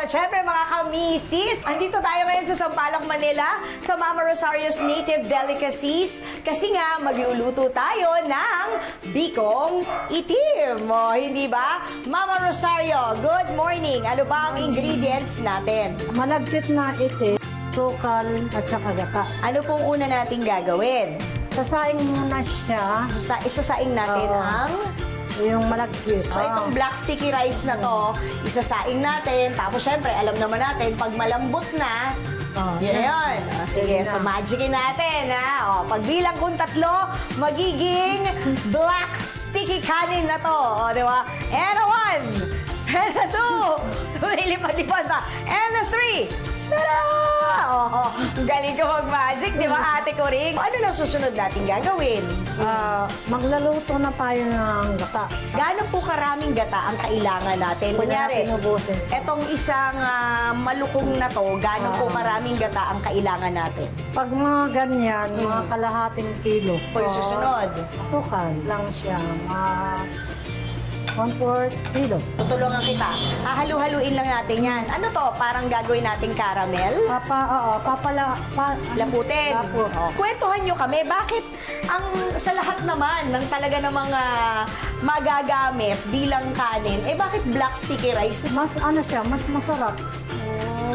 At syempre mga kamisis, andito tayo ngayon sa Sampaloc, Manila sa Mama Rosario's Native Delicacies kasi nga magluluto tayo ng bikong itim. O, hindi ba? Mama Rosario, good morning. Ano ba ang ingredients natin? Malagkit na itim, sukal at saka gata. Ano pong una nating gagawin? Sasaing muna siya, Isasaing natin Oo. ang... yung malagkit. So itong black sticky rice na to, isasaing natin. Tapos syempre, alam naman natin, pag malambot na, yun yun. O, sige, so magicin natin, ha? O, pagbilang kong 3, magiging black sticky kanin na to. O, di ba? And a 1, and a 2, lumilipad-lipad pa. And a 3, tada! O, galing ko mag-magic, di ba, ate ko rin? Ano na susunod natin gagawin? Maglaluto na tayo ng gata. Gaano po karaming gata ang kailangan natin? Kunyari, Pinubusin. etong isang malukong na to, gaano po karaming gata ang kailangan natin? Pag mga ganyan, mga kalahating kilo. Po yung susunod. Sukal lang siya, mga 1/4 kilo. Tutulungan kita. Hahalu-haluin lang natin yan. Ano to? Parang gagawin nating caramel? Laputin. Laput. Oh. Kwentuhan nyo kami, bakit ang sa lahat naman ng talaga ng mga magagamit bilang kanin, bakit black sticky rice? Mas ano siya, mas masarap.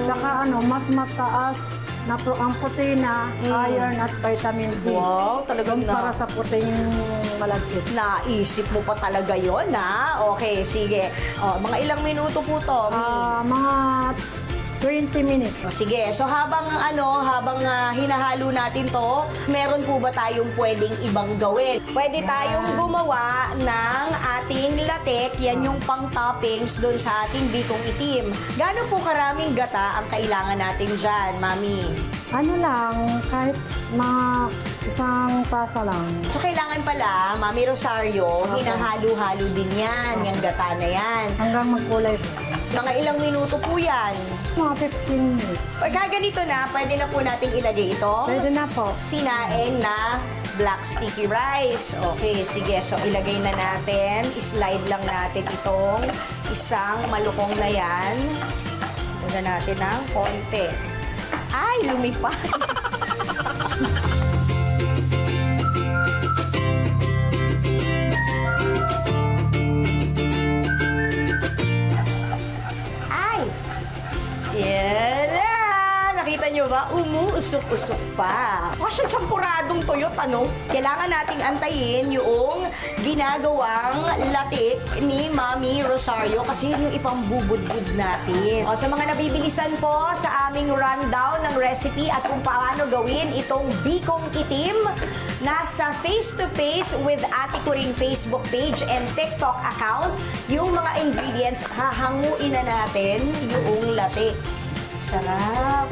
Tsaka mas mataas na ang protina, iron at vitamin D. Wow, talagang Para sa puting malagkit. naisip mo pa talaga yon, ha? Okay, sige. O, mga ilang minuto po to? Mga 20 minutes. O, sige, so habang hinahalo natin to, meron po ba tayong pwedeng ibang gawin? Pwede tayong gumawa ng ating latek, yan yung pang-toppings doon sa ating bikong itim. Gaano po karaming gata ang kailangan natin dyan, Mami? Ano lang, kahit mga isang tasa lang. So, kailangan pala, Mami Rosario, hinahalo-halo din yan, yung gata na yan. Hanggang magkulay po. Mga ilang minuto po yan. Mga 15 minutes. Pagka ganito na, pwede na po natin ilagay ito. Pwede na po. Sinaing na black sticky rice. Okay, sige. So, ilagay na natin. Slide lang natin itong isang malukong na yan. Lagyan natin ng konti. Ay, lumipad. Ay! Yan na! Nakita nyo ba? Umuusok-usok pa. Kasi champuradong tuyot, ano? Kailangan nating antayin yung ginagawang latik ni Mami Rosario kasi yun yung ipambubudbud natin. O, sa mga nabibilisan po sa aming rundown ng recipe at kung paano gawin itong bikong itim, nasa face-to-face with Ate Kuring Facebook page and TikTok account, yung mga ingredients, hahanguin na natin yung latik. Sarap!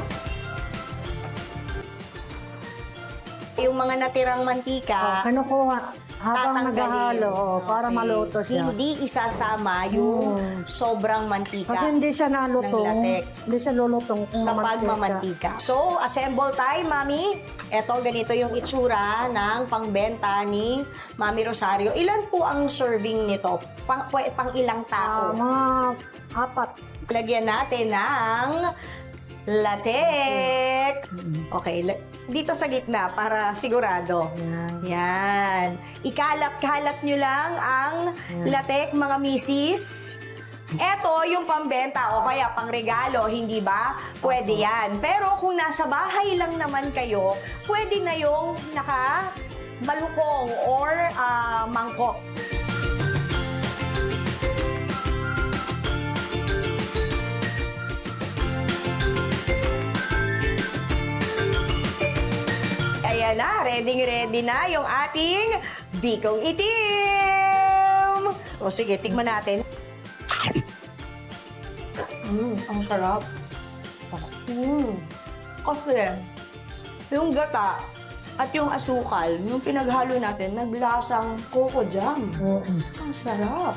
Yung mga natirang mantika, Kinukuha habang tatanggalin. naghahalo para Okay. maluto siya. Hindi isasama yung sobrang mantika Kasi hindi siya nalutong. ng latek Hindi siya lulutong kung kapag mamantika. mamantika. So, assemble time, Mami. Eto, ganito yung itsura ng pangbenta ni Mami Rosario. Ilan po ang serving nito? Pang ilang tao? Mga 4. Lagyan natin ng latek. Okay, dito sa gitna para sigurado. Yan. Ikalat-kalat nyo lang ang latek, mga misis. Eto, yung pambenta o kaya pangregalo, hindi ba? Pwede yan. Pero kung nasa bahay lang naman kayo, pwede na yung naka-balukong or mangkok. Ayan na, ready na yung ating bikong itim. O sige, tikman natin. Ang sarap. Kasi yung gata at yung asukal, yung pinaghalo natin, naglasang coco jam. Ang sarap.